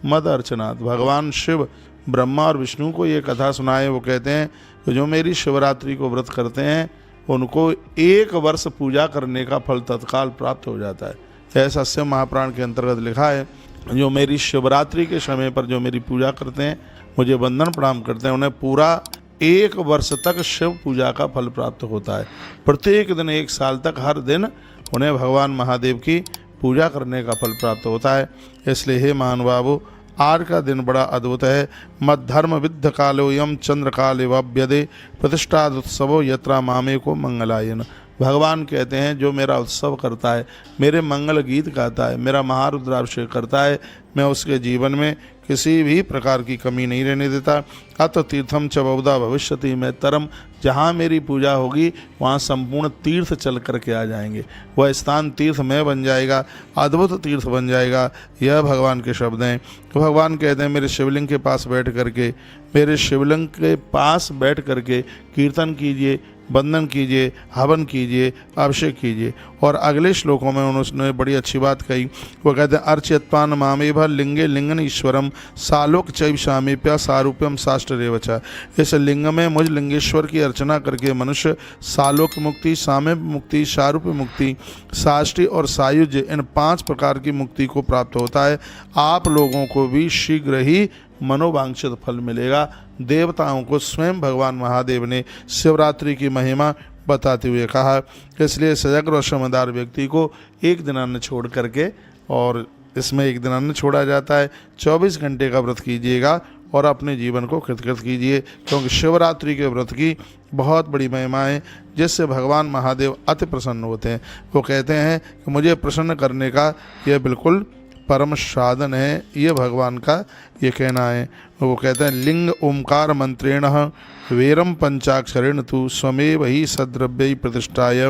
मद अर्चनात्। भगवान शिव ब्रह्मा और विष्णु को ये कथा सुनाए। वो कहते हैं कि जो मेरी शिवरात्रि को व्रत करते हैं उनको 1 वर्ष पूजा करने का फल तत्काल प्राप्त हो जाता है। ऐसा शिव महापुराण के अंतर्गत लिखा है। जो मेरी शिवरात्रि के समय पर जो मेरी पूजा करते हैं, मुझे वंदन प्रणाम करते हैं, उन्हें पूरा 1 वर्ष तक शिव पूजा का फल प्राप्त होता है। प्रत्येक दिन 1 साल तक हर दिन उन्हें भगवान महादेव की पूजा करने का फल प्राप्त होता है। इसलिए हे महानुभावों, आज का दिन बड़ा अद्भुत है। मद्धर्म विद्ध कालो यम चंद्र काले वव्यदे प्रतिष्ठाद उत्सवो यत्रा मामे को मंगलायन। भगवान कहते हैं जो मेरा उत्सव करता है, मेरे मंगल गीत गाता है, मेरा महारुद्राभिषेक करता है, मैं उसके जीवन में किसी भी प्रकार की कमी नहीं रहने देता। अत तीर्थम च बहुधा भविष्यति, मैं तरम, जहाँ मेरी पूजा होगी वहाँ संपूर्ण तीर्थ चल करके आ जाएंगे। वह स्थान तीर्थमय बन जाएगा, अद्भुत तीर्थ बन जाएगा। यह भगवान के शब्द हैं। तो भगवान कहते हैं मेरे शिवलिंग के पास बैठ करके, मेरे शिवलिंग के पास बैठ करके कीर्तन कीजिए, वंदन कीजिए, हवन कीजिए, अभिषेक कीजिए। और अगले श्लोकों में उन्होंने बड़ी अच्छी बात कही। वो कहते हैं अर्च्यत्पान मामेभ लिंगे लिंगन ईश्वरम सालोक चैव सामीप्या सारूप्यम साष्टरेवचा। इस लिंग में मुझ लिंगेश्वर की अर्चना करके मनुष्य सालोक मुक्ति, सामीप्य मुक्ति, सारूप्य मुक्ति, साष्टी और सायुज्य, इन 5 प्रकार की मुक्ति को प्राप्त होता है। आप लोगों को भी शीघ्र ही मनोवांछित फल मिलेगा। देवताओं को स्वयं भगवान महादेव ने शिवरात्रि की महिमा बताते हुए कहा। इसलिए सजग और समझदार व्यक्ति को 1 दिन अन्न छोड़ करके, और इसमें 1 दिन अन्न छोड़ा जाता है, 24 घंटे का व्रत कीजिएगा और अपने जीवन को कृतकृत कीजिए, क्योंकि शिवरात्रि के व्रत की बहुत बड़ी महिमा है, जिससे भगवान महादेव अति प्रसन्न होते हैं। वो कहते हैं कि मुझे प्रसन्न करने का यह बिल्कुल परम साधन है, ये भगवान का ये कहना है। वो कहते हैं लिंग ओंकार मंत्रेण वेरम पंचाक्षरेण तु स्वमेव ही सद्रव्य प्रतिष्ठाय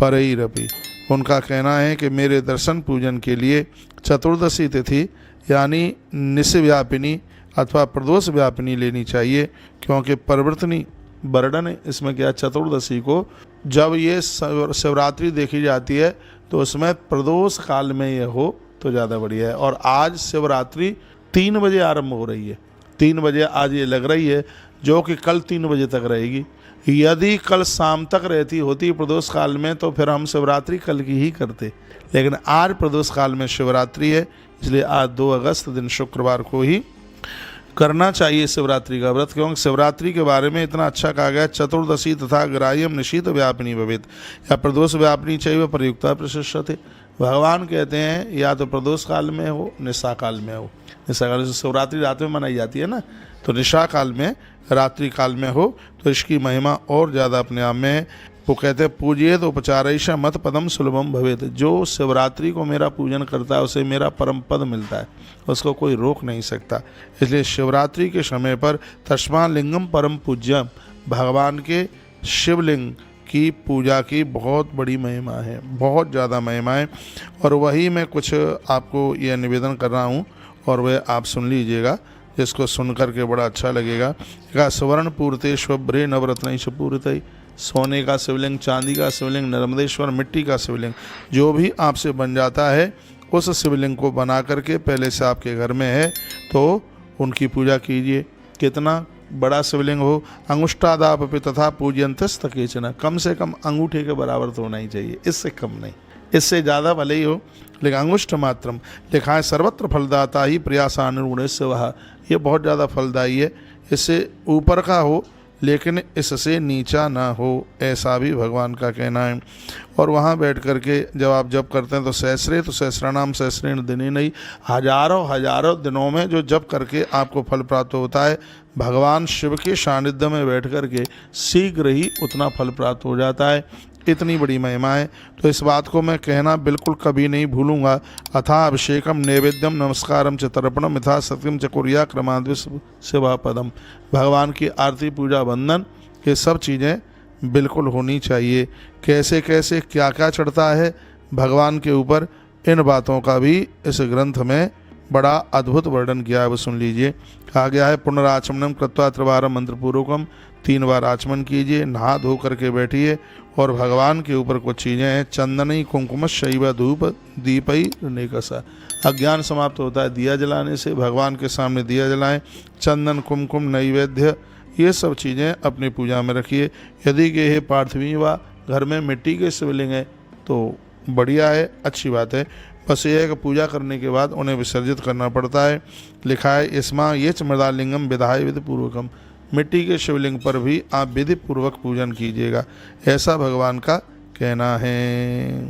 परैरपि। उनका कहना है कि मेरे दर्शन पूजन के लिए चतुर्दशी तिथि यानी निशिव्यापिनी अथवा प्रदोष व्यापिनी लेनी चाहिए, क्योंकि परिवर्तनी वर्णन इसमें क्या, चतुर्दशी को जब ये शिवरात्रि देखी जाती है तो उसमें प्रदोष काल में ये हो तो ज़्यादा बढ़िया है। और आज शिवरात्रि 3 बजे आरंभ हो रही है, 3 बजे आज ये लग रही है, जो कि कल 3 बजे तक रहेगी। यदि कल शाम तक रहती होती प्रदोष काल में तो फिर हम शिवरात्रि कल की ही करते, लेकिन आज प्रदोष काल में शिवरात्रि है, इसलिए आज 2 अगस्त दिन शुक्रवार को ही करना चाहिए शिवरात्रि का व्रत। क्योंकि शिवरात्रि के बारे में इतना अच्छा कहा गया, चतुर्दशी तथा ग्राह्यम निशीत व्यापिनी भवेत् या प्रदोष व्यापिनी चाहिए प्रयुक्ता प्रशिष्यते। भगवान कहते हैं या तो प्रदोष काल में हो, निशा काल में हो। निशा काल से शिवरात्रि रात में मनाई जाती है ना, तो निशा काल में, रात्रि काल में हो तो इसकी महिमा और ज़्यादा अपने आप में है। वो कहते हैं पूजिएत उपचारैषा मत पदम सुलभम भवेत्। जो शिवरात्रि को मेरा पूजन करता है उसे मेरा परम पद मिलता है, उसको कोई रोक नहीं सकता। इसलिए शिवरात्रि के समय पर तस्मा लिंगम परम पूज्यम, भगवान के शिवलिंग की पूजा की बहुत बड़ी महिमा है, बहुत ज़्यादा महिमा है। और वही मैं कुछ आपको यह निवेदन कर रहा हूँ और वह आप सुन लीजिएगा, जिसको सुन करके बड़ा अच्छा लगेगा। स्वर्ण पूर्ते स्वभ्रे नवरत्न पूर्त, सोने का शिवलिंग, चांदी का शिवलिंग, नर्मदेश्वर मिट्टी का शिवलिंग, जो भी आपसे बन जाता है उस शिवलिंग को बना करके पहले से आपके घर में है तो उनकी पूजा कीजिए। कितना बड़ा शिवलिंग हो, अंगुष्ठादापि तथा पूज्यंतस्त केचन, कम से कम अंगूठे के बराबर तो होना ही चाहिए, इससे कम नहीं, इससे ज़्यादा भले ही हो, लेकिन अंगुष्ठ मात्रम। लिखा है सर्वत्र फलदाता ही प्रयासानुगुण से वह, ये बहुत ज़्यादा फलदायी है। इससे ऊपर का हो लेकिन इससे नीचा ना हो, ऐसा भी भगवान का कहना है। और वहाँ बैठ करके जब आप जप करते हैं तो सहस्रे तो सहस्रानाम सहस्रेण दिने नहीं, हजारों दिनों में जो जप करके आपको फल प्राप्त होता है, भगवान शिव के सानिध्य में बैठ करके शीघ्र ही उतना फल प्राप्त हो जाता है। इतनी बड़ी महिमा है, तो इस बात को मैं कहना बिल्कुल कभी नहीं भूलूंगा। अथा अभिषेकम नैवेद्यम नमस्कारम च तर्पणम यथा सत्यम च कुर्या क्रमाद्वि शिवा पदम। भगवान की आरती पूजा वंदन ये सब चीज़ें बिल्कुल होनी चाहिए। कैसे कैसे क्या क्या चढ़ता है भगवान के ऊपर, इन बातों का भी इस ग्रंथ में बड़ा अद्भुत वर्णन किया है, वो सुन लीजिए। कहा गया है पुनराचमनम कृत्वा त्रिवारम मंत्रपूर्वकम, 3 बार आचमन कीजिए, नहा धो करके बैठिए और भगवान के ऊपर कुछ चीज़ें हैं। चंदनी कुंकुम शैव धूप दीपई नेकसा। अज्ञान समाप्त होता है दिया जलाने से। भगवान के सामने दिया जलाएं। चंदन कुमकुम नैवेद्य ये सब चीज़ें अपनी पूजा में रखिए। यदि कि हे पार्थिवी वा घर में मिट्टी के शिवलिंग है तो बढ़िया है, अच्छी बात है। बस ये है कि पूजा करने के बाद उन्हें विसर्जित करना पड़ता है। लिखा है इसमा ये च मृदालिंगम विधाय विधि पूर्वकम। मिट्टी के शिवलिंग पर भी आप विधि पूर्वक पूजन कीजिएगा, ऐसा भगवान का कहना है।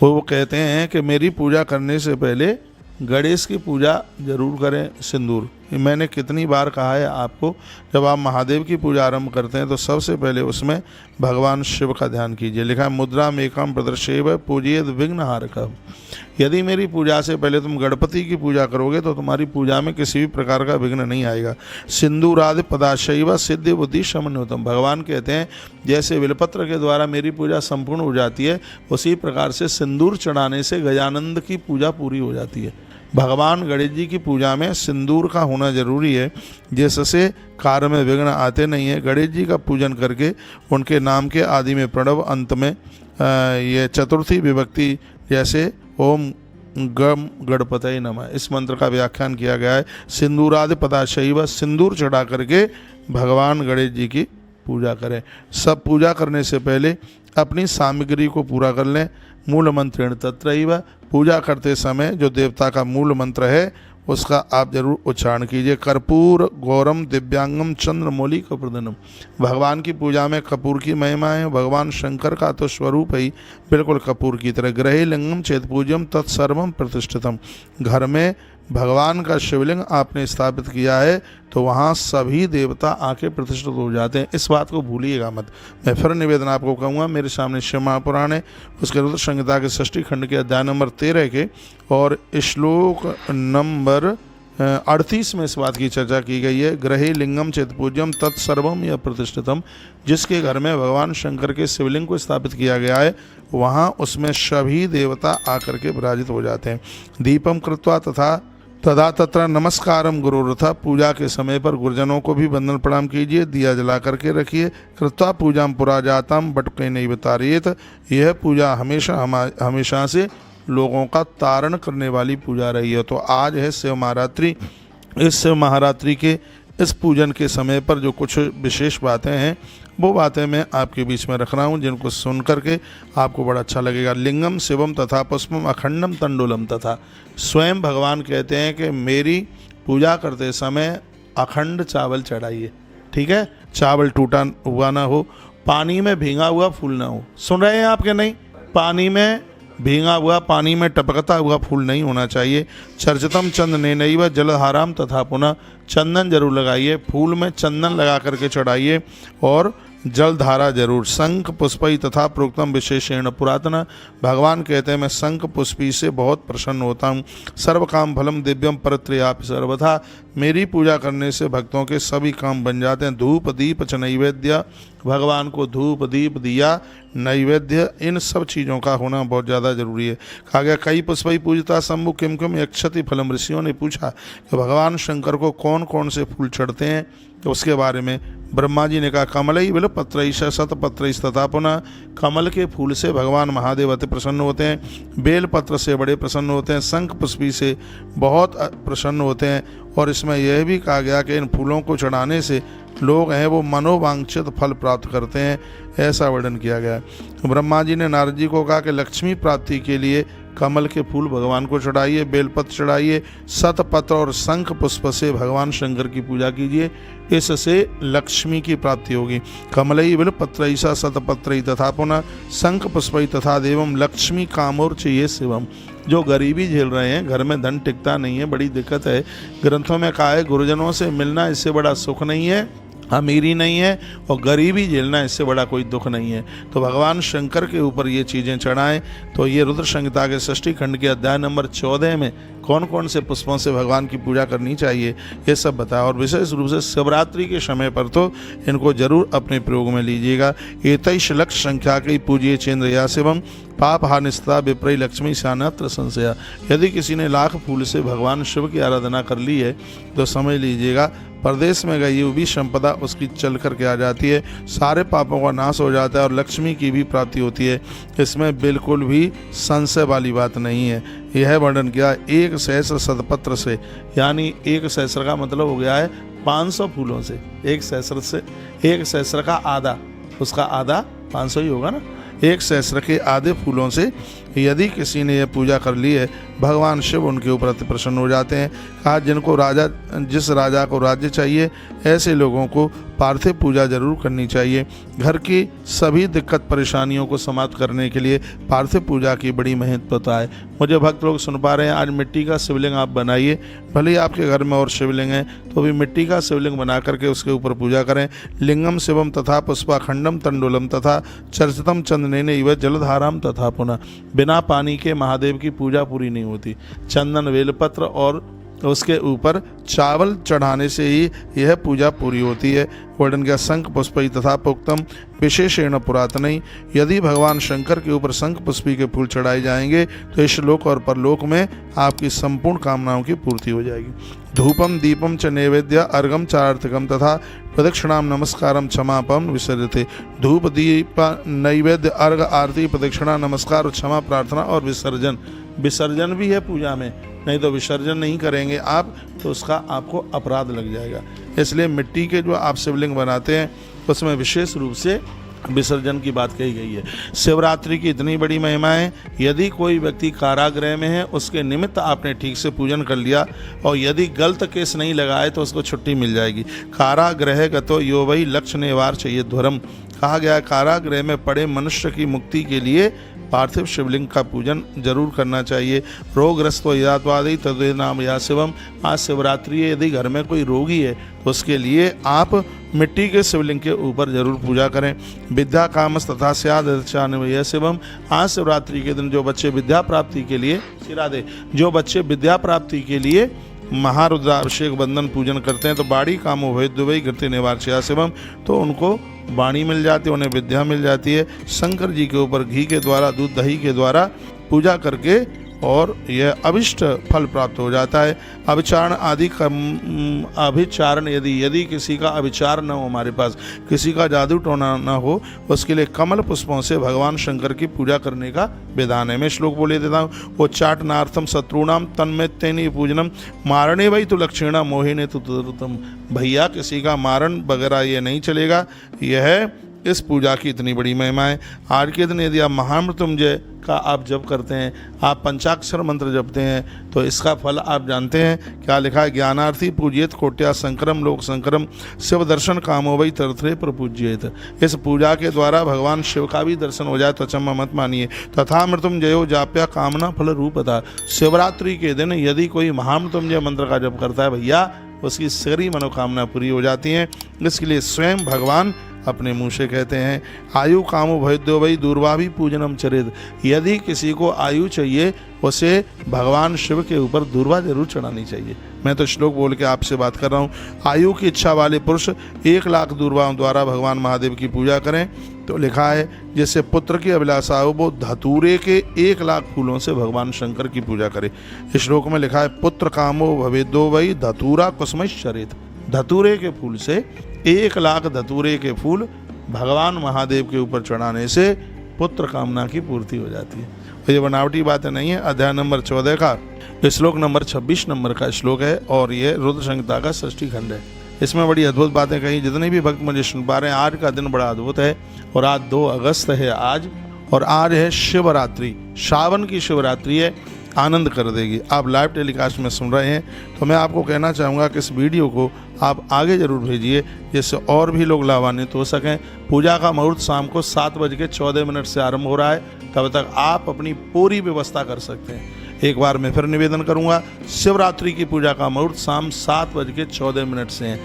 वो कहते हैं कि मेरी पूजा करने से पहले गणेश की पूजा जरूर करें। सिंदूर मैंने कितनी बार कहा है आपको, जब आप महादेव की पूजा आरंभ करते हैं तो सबसे पहले उसमें भगवान शिव का ध्यान कीजिए। लिखा है मुद्रा मेकम प्रदर्शेव पूजियत विघ्न हारकम। यदि मेरी पूजा से पहले तुम गणपति की पूजा करोगे तो तुम्हारी पूजा में किसी भी प्रकार का विघ्न नहीं आएगा। सिंदूरादि पदाशैव सिद्धि बुद्धि समन्वितम। भगवान कहते हैं जैसे बिलपत्र के द्वारा मेरी पूजा संपूर्ण हो जाती है, उसी प्रकार से सिंदूर चढ़ाने से गजानंद की पूजा पूरी हो जाती है। भगवान गणेश जी की पूजा में सिंदूर का होना जरूरी है, जिससे कार्य में विघ्न आते नहीं है। गणेश जी का पूजन करके उनके नाम के आदि में प्रणव, अंत में ये चतुर्थी विभक्ति जैसे ओम गम गणपतये नमः इस मंत्र का व्याख्यान किया गया है। सिंदूरादि पदाशैव सिंदूर चढ़ा करके भगवान गणेश जी की पूजा करें। सब पूजा करने से पहले अपनी सामग्री को पूरा कर लें। मूल मंत्रेण तत्रैव। पूजा करते समय जो देवता का मूल मंत्र है उसका आप जरूर उच्चारण कीजिए। कर्पूर गौरम दिव्यांगम चंद्रमौली कप्रदनम। भगवान की पूजा में कपूर की महिमा है। भगवान शंकर का तो स्वरूप ही बिल्कुल कपूर की तरह। ग्रहे लिंगम चेत पूज्यम तत्सर्वम प्रतिष्ठितम। घर में भगवान का शिवलिंग आपने स्थापित किया है तो वहाँ सभी देवता आके प्रतिष्ठित हो जाते हैं, इस बात को भूलिएगा मत। मैं फिर निवेदन आपको कहूँगा, मेरे सामने शिव महापुराण है, उसके रुद्र संहिता के षष्ठी खंड के अध्याय नंबर 13 के और श्लोक नंबर 38 में इस बात की चर्चा की गई है। ग्रहे लिंगम चेत पूज्यम तत्सर्वम या प्रतिष्ठितम। जिसके घर में भगवान शंकर के शिवलिंग को स्थापित किया गया है वहाँ उसमें सभी देवता आकर के विराजित हो जाते हैं। दीपम कृत्वा तथा तत्र नमस्कारम गुरुरथा। पूजा के समय पर गुरुजनों को भी वंदन प्रणाम कीजिए, दिया जला करके रखिए। कृत्वा पूजाम पुरा जाताम बटके नहीं बतारियत। यह पूजा हमेशा से लोगों का तारण करने वाली पूजा रही है। तो आज है शिव महारात्रि। इस शिव महारात्रि के इस पूजन के समय पर जो कुछ विशेष बातें हैं वो बातें मैं आपके बीच में रख रहा हूँ, जिनको सुन करके आपको बड़ा अच्छा लगेगा। लिंगम शिवम तथा पुष्पम अखंडम तंडुलम तथा। स्वयं भगवान कहते हैं कि मेरी पूजा करते समय अखंड चावल चढ़ाइए, ठीक है। चावल टूटा हुआ ना हो, पानी में भींगा हुआ फूल ना हो। सुन रहे हैं आपके? नहीं, पानी में भींगा हुआ, पानी में टपकता हुआ फूल नहीं होना चाहिए। चर्चितम चंदन नैव जलधाराम तथा पुनः। चंदन जरूर लगाइए, फूल में चंदन लगा करके चढ़ाइए और जलधारा जरूर। शंख पुष्पई तथा प्रोक्तम विशेषण पुरातन। भगवान कहते हैं मैं शंख पुष्पी से बहुत प्रसन्न होता हूँ। सर्व काम फलम दिव्यम परत्रयापि सर्वथा। मेरी पूजा करने से भक्तों के सभी काम बन जाते हैं। धूप दीप च नैवेद्य। भगवान को धूप दीप दिया नैवेद्य इन सब चीज़ों का होना बहुत ज़्यादा जरूरी है। कहा गया कई पुष्पई पूजता शंभु किम किम यक्षति फलम। ऋषियों ने पूछा कि भगवान शंकर को कौन कौन से फूल चढ़ते हैं, तो उसके बारे में ब्रह्मा जी ने कहा कमलई बिल पत्रईश शतपत्रईश तथा पुनः। कमल के फूल से भगवान महादेव अति प्रसन्न होते हैं। बेल पत्र से बड़े प्रसन्न होते हैं। शंख पुष्पी से बहुत प्रसन्न होते हैं। और इसमें यह भी कहा गया कि इन फूलों को चढ़ाने से लोग हैं वो मनोवांछित फल प्राप्त करते हैं, ऐसा वर्णन किया गया है। ब्रह्मा जी ने नारद जी को कहा कि लक्ष्मी प्राप्ति के लिए कमल के फूल भगवान को चढ़ाइए, बेलपत्र चढ़ाइए, शतपत्र और शंख पुष्प से भगवान शंकर की पूजा कीजिए, इससे लक्ष्मी की प्राप्ति होगी। कमलई बिल पत्रईसा शतपत्रई तथा पुनः शंख पुष्पई तथा देवम लक्ष्मी कामोर चाहिए शिवम। जो गरीबी झेल रहे हैं, घर में धन टिकता नहीं है, बड़ी दिक्कत है। ग्रंथों में कहा है गुरुजनों से मिलना इससे बड़ा सुख नहीं है, अमीरी नहीं है, और गरीबी झेलना इससे बड़ा कोई दुख नहीं है। तो भगवान शंकर के ऊपर ये चीज़ें चढ़ाएं। तो ये रुद्र संहिता के षष्ठी खंड के अध्याय नंबर 14 में कौन कौन से पुष्पों से भगवान की पूजा करनी चाहिए, ये सब बताया। और विशेष रूप से शिवरात्रि के समय पर तो इनको जरूर अपने प्रयोग में लीजिएगा। एतैष लक्ष संख्या की पूजिए चेन्द्र या शिवम पाप हानिस्ता विप्रय लक्ष्मी शानत्र संशया। यदि किसी ने लाख फूल से भगवान शिव की आराधना कर ली है तो समझ लीजिएगा परदेश में गई हुई भी संपदा उसकी चल कर के आ जाती है, सारे पापों का नाश हो जाता है और लक्ष्मी की भी प्राप्ति होती है। इसमें बिल्कुल भी संशय वाली बात नहीं है। यह वर्णन किया 1 सहस्र सदपत्र से, यानी 1 सहस्र का मतलब हो गया है 500 फूलों से। 1 सहस्र से 1 सहस्र का आधा, उसका आधा 500 ही होगा ना। 1 सहस्र के आधे फूलों से यदि किसी ने यह पूजा कर ली है भगवान शिव उनके ऊपर अति प्रसन्न हो जाते हैं। कहा जिस राजा को राज्य चाहिए ऐसे लोगों को पार्थिव पूजा जरूर करनी चाहिए। घर की सभी दिक्कत परेशानियों को समाप्त करने के लिए पार्थिव पूजा की बड़ी महत्वता है। मुझे भक्त लोग सुन पा रहे हैं, आज मिट्टी का शिवलिंग आप बनाइए, भले ही आपके घर में और शिवलिंग है तो भी मिट्टी का शिवलिंग बना करके उसके ऊपर पूजा करें। लिंगम शिवम तथा पुष्पाखंडम तंडुलम तथा चर्चितम चंदनेन इव जलधाराम तथा पुनः। बिना पानी के महादेव की पूजा पूरी नहीं होती। चंदन बेलपत्र और उसके ऊपर चावल चढ़ाने से ही यह पूजा पूरी होती है। वर्णन किया शंख पुष्पी तथा पुक्तम विशेषेण पुरातनई। यदि भगवान शंकर के ऊपर शंख पुष्पी के फूल चढ़ाए जाएंगे तो इस लोक और परलोक में आपकी संपूर्ण कामनाओं की पूर्ति हो जाएगी। धूपम दीपम च नैवेद्य अर्घम चार्थकम तथा प्रदक्षिणाम नमस्कारम क्षमापम विसर्जते। धूप दीप नैवेद्य अर्घ आरती प्रदक्षिणा नमस्कार क्षमा प्रार्थना और विसर्जन। विसर्जन भी है पूजा में, नहीं तो विसर्जन नहीं करेंगे आप तो उसका आपको अपराध लग जाएगा। इसलिए मिट्टी के जो आप शिवलिंग बनाते हैं उसमें विशेष रूप से विसर्जन की बात कही गई है। शिवरात्रि की इतनी बड़ी महिमा है, यदि कोई व्यक्ति कारागृह में है उसके निमित्त आपने ठीक से पूजन कर लिया और यदि गलत केस नहीं लगाए तो उसको छुट्टी मिल जाएगी। कारागृह गतो यो वही लक्ष्य निवार चाहिए ध्वरम। कहा गया कारागृह में पड़े मनुष्य की मुक्ति के लिए पार्थिव शिवलिंग का पूजन जरूर करना चाहिए। रोगग्रस्त यादवादी तदे नाम या शिवम। आज शिवरात्रि है, यदि घर में कोई रोगी है तो उसके लिए आप मिट्टी के शिवलिंग के ऊपर जरूर पूजा करें। विद्या कामस तथा स्यादे शिवम। आज शिवरात्रि के दिन जो बच्चे विद्या प्राप्ति के लिए जो बच्चे विद्या प्राप्ति के लिए महारुद्राभिषेक बंधन पूजन करते हैं तो बाड़ी कामो भय दुबई गति निवार शिवम, तो उनको वाणी मिल जाती है, उन्हें विद्या मिल जाती है। शंकर जी के ऊपर घी के द्वारा दूध दही के द्वारा पूजा करके और यह अभिष्ट फल प्राप्त हो जाता है। अभिचारण आदि अभिचारण यदि किसी का अभिचार न हो, हमारे पास किसी का जादू टोना न हो, उसके लिए कमल पुष्पों से भगवान शंकर की पूजा करने का विधान है। मैं श्लोक बोले देता हूँ। वो चाटनार्थम शत्रुणाम तन्मेत्तेनि पूजनम मारणे वही तो लक्षिणा मोहिने तो तुतम। भैया किसी का मारण वगैरह ये नहीं चलेगा, यह इस पूजा की इतनी बड़ी महिमा है। आज के दिन यदि आप महामृत्युंजय का आप जप करते हैं, आप पंचाक्षर मंत्र जपते हैं तो इसका फल आप जानते हैं क्या लिखा है। ज्ञानार्थी पूजियत कोट्या संक्रम लोक संक्रम शिव दर्शन कामो वही तरथरे प्रपूज्येत। इस पूजा के द्वारा भगवान शिव का भी दर्शन हो जाए तो अचम्मा मत मानिए। तथा मृत्युंजयो जाप्या कामना फल रूपता। शिवरात्रि के दिन यदि कोई महामृत्युंजय मंत्र का जप करता है भैया उसकी सारी मनोकामना पूरी हो जाती हैं। इसके लिए स्वयं भगवान अपने मुँह से कहते हैं। आयु कामो भयद्यो वही दूरभावी पूजनम चरित। यदि किसी को आयु चाहिए उसे भगवान शिव के ऊपर दूरवा जरूर चढ़ानी चाहिए। मैं तो श्लोक बोल के आपसे बात कर रहा हूँ। आयु की इच्छा वाले पुरुष 1 लाख दूरवाओं द्वारा भगवान महादेव की पूजा करें तो लिखा है जैसे पुत्र की अभिलाषा हो वो धतूरे के 1 लाख फूलों से भगवान शंकर की पूजा करे। इस श्लोक में लिखा है पुत्र कामो भवेद्यो वही धतूरा कुसुमश्चरित। धतूरे के फूल से 1 लाख धतूरे के फूल भगवान महादेव के ऊपर चढ़ाने से पुत्र कामना की पूर्ति हो जाती है। तो ये बनावटी बातें नहीं है। अध्याय नंबर 14 का श्लोक नंबर 26 नंबर का श्लोक है और ये रुद्र संहिता का 6ठी खंड है। इसमें बड़ी अद्भुत बातें कही। जितने भी भक्त मुझे सुन पा रहे हैं, आज का दिन बड़ा अद्भुत है और आज 2 अगस्त है आज, और आज है शिवरात्रि। सावन की शिवरात्रि है, आनंद कर देगी। आप लाइव टेलीकास्ट में सुन रहे हैं तो मैं आपको कहना चाहूँगा कि इस वीडियो को आप आगे जरूर भेजिए जिससे और भी लोग लाभान्वित हो सकें। पूजा का मुहूर्त शाम को 7:14 से आरंभ हो रहा है, तब तक आप अपनी पूरी व्यवस्था कर सकते हैं। एक बार मैं फिर निवेदन करूंगा, शिवरात्रि की पूजा का मुहूर्त शाम 7:14 से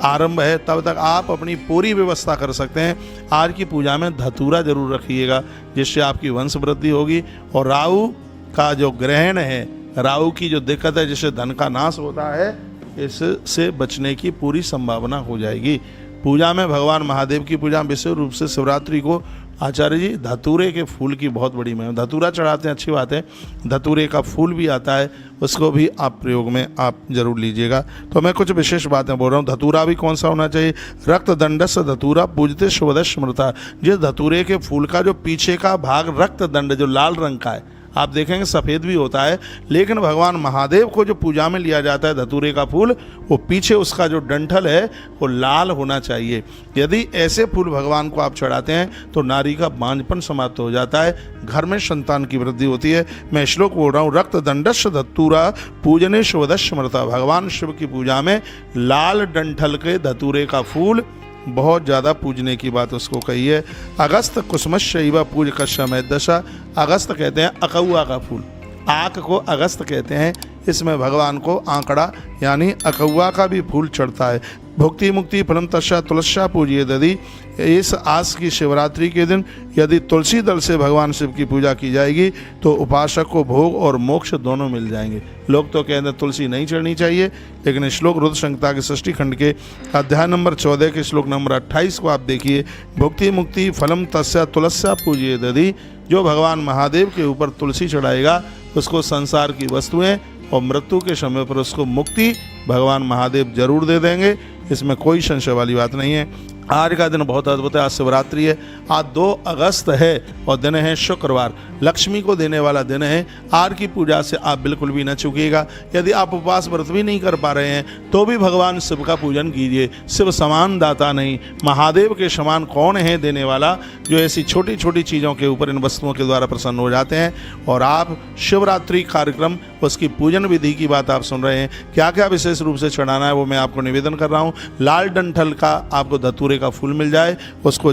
आरंभ है, तब तक आप अपनी पूरी व्यवस्था कर सकते हैं। आज की पूजा में धतूरा जरूर रखिएगा जिससे आपकी वंश वृद्धि होगी। और राहु का जो ग्रहण है राहु की जो दिक्कत है, जिससे धन का नाश होता है, इससे बचने की पूरी संभावना हो जाएगी। पूजा में भगवान महादेव की पूजा विशेष रूप से शिवरात्रि को आचार्य जी धतूरे के फूल की बहुत बड़ी महिमा, धतूरा चढ़ाते हैं, अच्छी बात है। धतूरे का फूल भी आता है, उसको भी आप प्रयोग में आप जरूर लीजिएगा। तो मैं कुछ विशेष बातें बोल रहा हूँ। धतूरा भी कौन सा होना चाहिए? रक्त दंडस धतूरा पूजते शिवदश स्मृता। जिस धतूरे के फूल का जो पीछे का भाग रक्त दंड जो लाल रंग का है, आप देखेंगे सफ़ेद भी होता है, लेकिन भगवान महादेव को जो पूजा में लिया जाता है धतूरे का फूल, वो पीछे उसका जो डंठल है वो लाल होना चाहिए। यदि ऐसे फूल भगवान को आप चढ़ाते हैं तो नारी का बांझपन समाप्त हो जाता है, घर में संतान की वृद्धि होती है। मैं श्लोक बोल रहा हूँ, रक्त दंडश धतूरा पूजने शिवदश स्मृता। भगवान शिव की पूजा में लाल डंठल के धतूरे का फूल बहुत ज़्यादा पूजने की बात उसको कही है। अगस्त कुसुमशैव पूज कश्यमेध दशा। अगस्त कहते हैं अकौआ का फूल, आक को अगस्त कहते हैं। इसमें भगवान को आंकड़ा यानी अकौआ का भी फूल चढ़ता है। भुक्ति मुक्ति फलम तस्या तुलस्या पूजिए दधि। इस आज की शिवरात्रि के दिन यदि तुलसी दल से भगवान शिव की पूजा की जाएगी तो उपासक को भोग और मोक्ष दोनों मिल जाएंगे। लोग तो कहते हैं तुलसी नहीं चढ़नी चाहिए, लेकिन श्लोक रुद्र संहिता के षष्ठी खंड के अध्याय नंबर 14 के श्लोक नंबर 28 को आप देखिए। भुक्ति मुक्ति फलम तस्या तुलस्या पूजिए दधि। जो भगवान महादेव के ऊपर तुलसी चढ़ाएगा उसको संसार की वस्तुएं और मृत्यु के समय पर उसको मुक्ति भगवान महादेव जरूर दे देंगे, इसमें कोई संशय वाली बात नहीं है। आज का दिन बहुत अद्भुत है। आज शिवरात्रि है, आज 2 अगस्त है और दिन है शुक्रवार, लक्ष्मी को देने वाला दिन है। आज की पूजा से आप बिल्कुल भी न चूकिएगा। यदि आप उपवास व्रत भी नहीं कर पा रहे हैं तो भी भगवान शिव का पूजन कीजिए। शिव समान दाता नहीं, महादेव के समान कौन है देने वाला, जो ऐसी छोटी छोटी चीज़ों के ऊपर इन वस्तुओं के द्वारा प्रसन्न हो जाते हैं। और आप शिवरात्रि कार्यक्रम उसकी पूजन विधि की बात आप सुन रहे हैं। क्या क्या विशेष रूप से चढ़ाना है वो मैं आपको निवेदन कर रहा हूँ। लाल डंठल का आपको धतूरे का फूल मिल जाए, उसको